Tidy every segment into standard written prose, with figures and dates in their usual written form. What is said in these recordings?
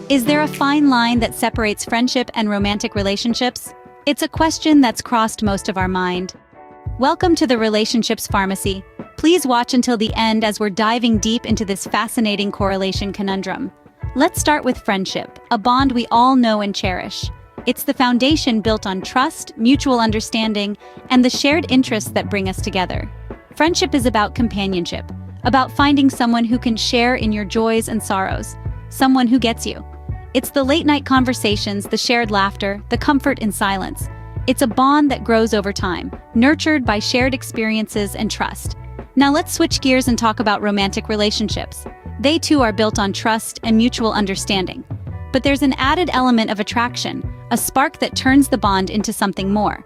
Is there a fine line that separates friendship and romantic relationships? It's a question that's crossed most of our mind. Welcome to the Relationships Pharmacy. Please watch until the end as we're diving deep into this fascinating correlation conundrum. Let's start with friendship, a bond we all know and cherish. It's the foundation built on trust, mutual understanding, and the shared interests that bring us together. Friendship is about companionship, about finding someone who can share in your joys and sorrows, someone who gets you. It's the late-night conversations, the shared laughter, the comfort in silence. It's a bond that grows over time, nurtured by shared experiences and trust. Now let's switch gears and talk about romantic relationships. They too are built on trust and mutual understanding. But there's an added element of attraction, a spark that turns the bond into something more.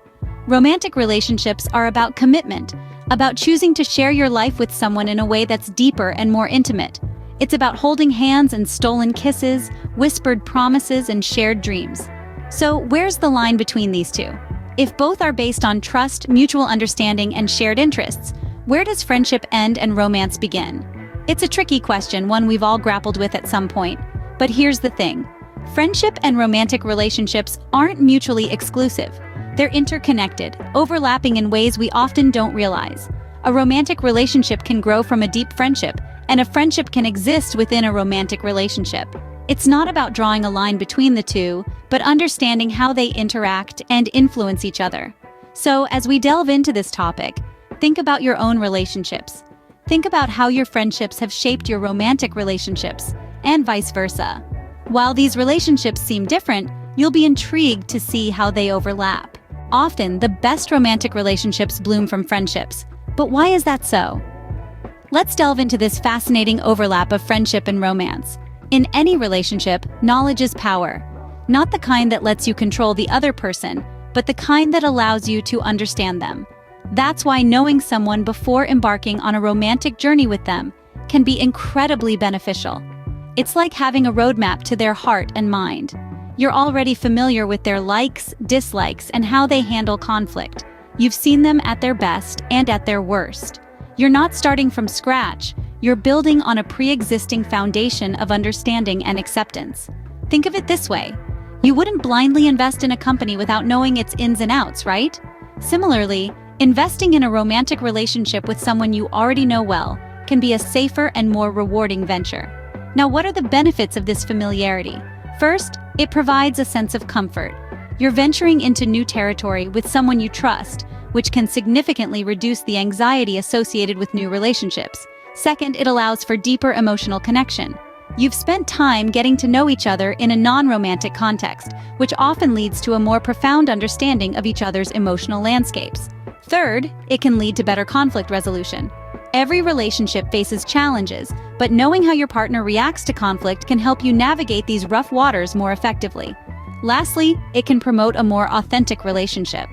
Romantic relationships are about commitment, about choosing to share your life with someone in a way that's deeper and more intimate. It's about holding hands and stolen kisses, whispered promises, and shared dreams. So where's the line between these two? If both are based on trust, mutual understanding, and shared interests, where does friendship end and romance begin? It's a tricky question, one we've all grappled with at some point. But here's the thing. Friendship and romantic relationships aren't mutually exclusive. They're interconnected, overlapping in ways we often don't realize. A romantic relationship can grow from a deep friendship, and a friendship can exist within a romantic relationship. It's not about drawing a line between the two, but understanding how they interact and influence each other. So, as we delve into this topic, think about your own relationships. Think about how your friendships have shaped your romantic relationships, and vice versa. While these relationships seem different, you'll be intrigued to see how they overlap. Often, the best romantic relationships bloom from friendships. But why is that so? Let's delve into this fascinating overlap of friendship and romance. In any relationship, knowledge is power. Not the kind that lets you control the other person, but the kind that allows you to understand them. That's why knowing someone before embarking on a romantic journey with them can be incredibly beneficial. It's like having a roadmap to their heart and mind. You're already familiar with their likes, dislikes, and how they handle conflict. You've seen them at their best and at their worst. You're not starting from scratch. You're building on a pre-existing foundation of understanding and acceptance. Think of it this way. You wouldn't blindly invest in a company without knowing its ins and outs, right? Similarly, investing in a romantic relationship with someone you already know well can be a safer and more rewarding venture. Now, what are the benefits of this familiarity? First, it provides a sense of comfort. You're venturing into new territory with someone you trust, which can significantly reduce the anxiety associated with new relationships. Second, it allows for deeper emotional connection. You've spent time getting to know each other in a non-romantic context, which often leads to a more profound understanding of each other's emotional landscapes. Third, it can lead to better conflict resolution. Every relationship faces challenges, but knowing how your partner reacts to conflict can help you navigate these rough waters more effectively. Lastly, it can promote a more authentic relationship.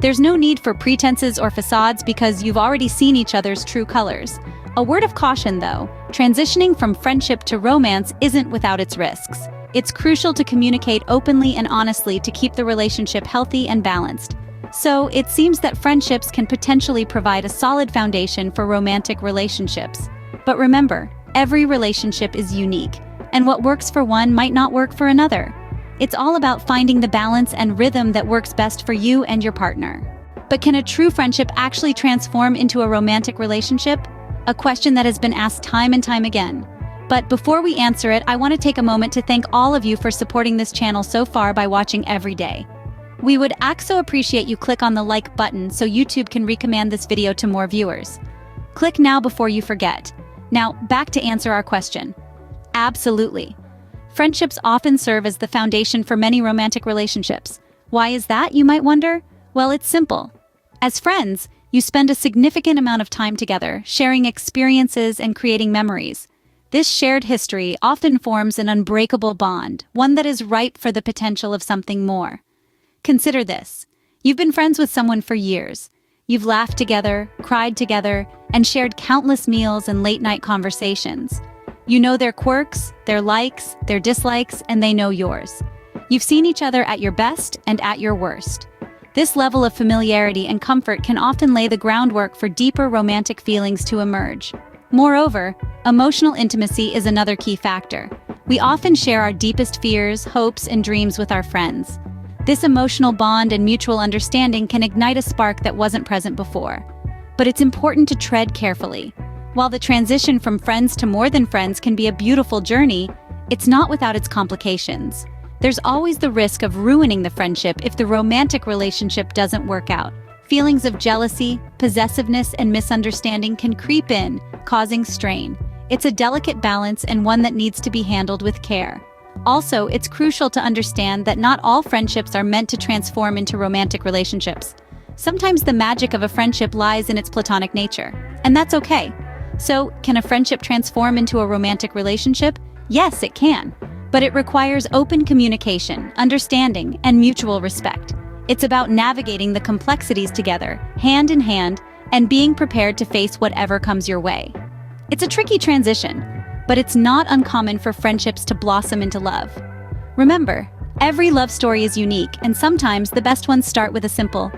There's no need for pretenses or facades because you've already seen each other's true colors. A word of caution, though, transitioning from friendship to romance isn't without its risks. It's crucial to communicate openly and honestly to keep the relationship healthy and balanced. So, it seems that friendships can potentially provide a solid foundation for romantic relationships. But remember, every relationship is unique, and what works for one might not work for another. It's all about finding the balance and rhythm that works best for you and your partner. But can a true friendship actually transform into a romantic relationship? A question that has been asked time and time again. But before we answer it, I want to take a moment to thank all of you for supporting this channel so far by watching every day. We would so appreciate you click on the like button so YouTube can recommend this video to more viewers. Click now before you forget. Now, back to answer our question. Absolutely. Friendships often serve as the foundation for many romantic relationships. Why is that, you might wonder? Well, it's simple. As friends, you spend a significant amount of time together, sharing experiences and creating memories. This shared history often forms an unbreakable bond, one that is ripe for the potential of something more. Consider this. You've been friends with someone for years. You've laughed together, cried together, and shared countless meals and late-night conversations. You know their quirks, their likes, their dislikes, and they know yours. You've seen each other at your best and at your worst. This level of familiarity and comfort can often lay the groundwork for deeper romantic feelings to emerge. Moreover, emotional intimacy is another key factor. We often share our deepest fears, hopes, and dreams with our friends. This emotional bond and mutual understanding can ignite a spark that wasn't present before. But it's important to tread carefully. While the transition from friends to more than friends can be a beautiful journey, it's not without its complications. There's always the risk of ruining the friendship if the romantic relationship doesn't work out. Feelings of jealousy, possessiveness, and misunderstanding can creep in, causing strain. It's a delicate balance and one that needs to be handled with care. Also, it's crucial to understand that not all friendships are meant to transform into romantic relationships. Sometimes the magic of a friendship lies in its platonic nature, and that's okay. So, can a friendship transform into a romantic relationship? Yes, it can. But it requires open communication, understanding, and mutual respect. It's about navigating the complexities together, hand in hand, and being prepared to face whatever comes your way. It's a tricky transition, but it's not uncommon for friendships to blossom into love. Remember, every love story is unique, and sometimes the best ones start with a simple,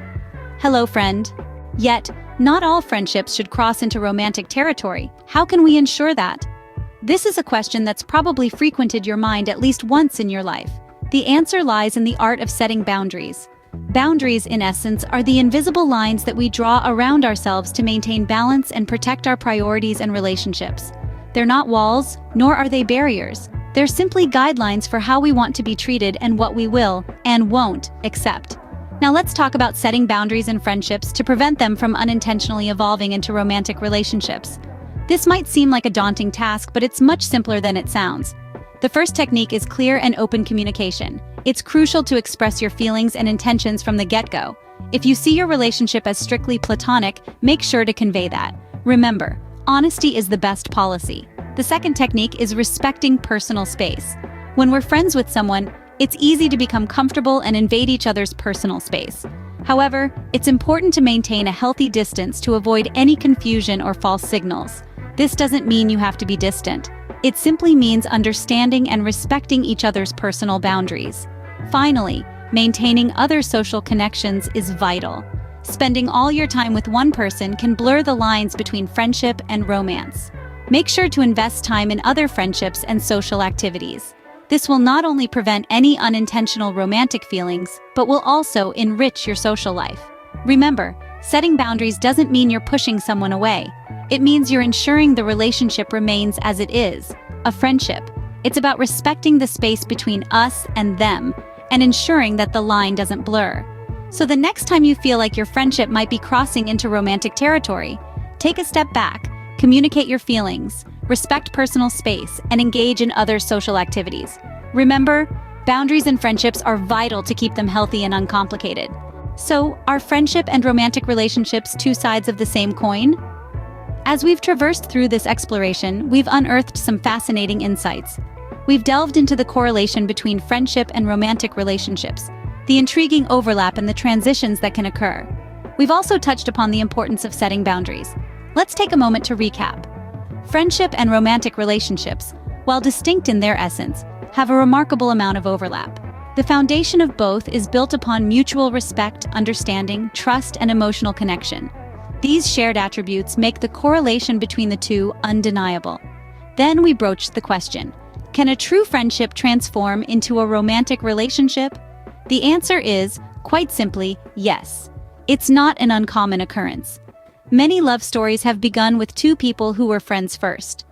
"Hello, friend." Yet, not all friendships should cross into romantic territory. How can we ensure that? This is a question that's probably frequented your mind at least once in your life. The answer lies in the art of setting boundaries. Boundaries, in essence, are the invisible lines that we draw around ourselves to maintain balance and protect our priorities and relationships. They're not walls, nor are they barriers. They're simply guidelines for how we want to be treated and what we will and won't accept. Now let's talk about setting boundaries in friendships to prevent them from unintentionally evolving into romantic relationships. This might seem like a daunting task, but it's much simpler than it sounds. The first technique is clear and open communication. It's crucial to express your feelings and intentions from the get-go. If you see your relationship as strictly platonic, make sure to convey that. Remember, honesty is the best policy. The second technique is respecting personal space. When we're friends with someone, it's easy to become comfortable and invade each other's personal space. However, it's important to maintain a healthy distance to avoid any confusion or false signals. This doesn't mean you have to be distant. It simply means understanding and respecting each other's personal boundaries. Finally, maintaining other social connections is vital. Spending all your time with one person can blur the lines between friendship and romance. Make sure to invest time in other friendships and social activities. This will not only prevent any unintentional romantic feelings, but will also enrich your social life. Remember, setting boundaries doesn't mean you're pushing someone away. It means you're ensuring the relationship remains as it is, a friendship. It's about respecting the space between us and them, and ensuring that the line doesn't blur. So the next time you feel like your friendship might be crossing into romantic territory, take a step back, communicate your feelings, respect personal space, and engage in other social activities. Remember, boundaries in friendships are vital to keep them healthy and uncomplicated. So, are friendship and romantic relationships two sides of the same coin? As we've traversed through this exploration, we've unearthed some fascinating insights. We've delved into the correlation between friendship and romantic relationships, the intriguing overlap and the transitions that can occur. We've also touched upon the importance of setting boundaries. Let's take a moment to recap. Friendship and romantic relationships, while distinct in their essence, have a remarkable amount of overlap. The foundation of both is built upon mutual respect, understanding, trust, and emotional connection. These shared attributes make the correlation between the two undeniable. Then we broached the question, can a true friendship transform into a romantic relationship? The answer is, quite simply, yes. It's not an uncommon occurrence. Many love stories have begun with two people who were friends first.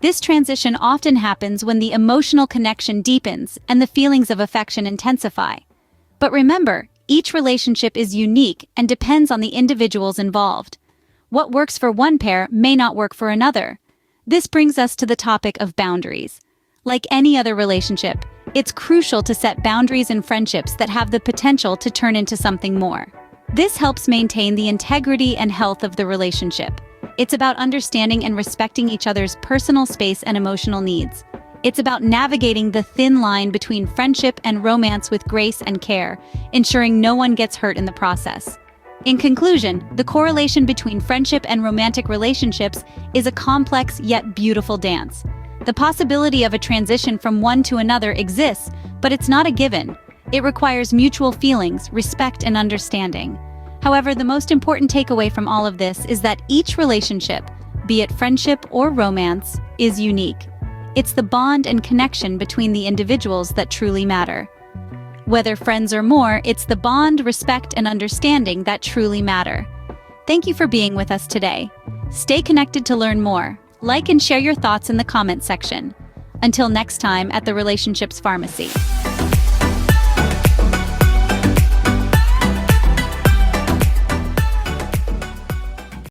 This transition often happens when the emotional connection deepens and the feelings of affection intensify. But remember, each relationship is unique and depends on the individuals involved. What works for one pair may not work for another. This brings us to the topic of boundaries. Like any other relationship, it's crucial to set boundaries in friendships that have the potential to turn into something more. This helps maintain the integrity and health of the relationship. It's about understanding and respecting each other's personal space and emotional needs. It's about navigating the thin line between friendship and romance with grace and care, ensuring no one gets hurt in the process. In conclusion, the correlation between friendship and romantic relationships is a complex yet beautiful dance. The possibility of a transition from one to another exists, but it's not a given. It requires mutual feelings, respect, and understanding. However, the most important takeaway from all of this is that each relationship, be it friendship or romance, is unique. It's the bond and connection between the individuals that truly matter. Whether friends or more, it's the bond, respect, and understanding that truly matter. Thank you for being with us today. Stay connected to learn more. Like and share your thoughts in the comment section. Until next time at the Relationships Pharmacy.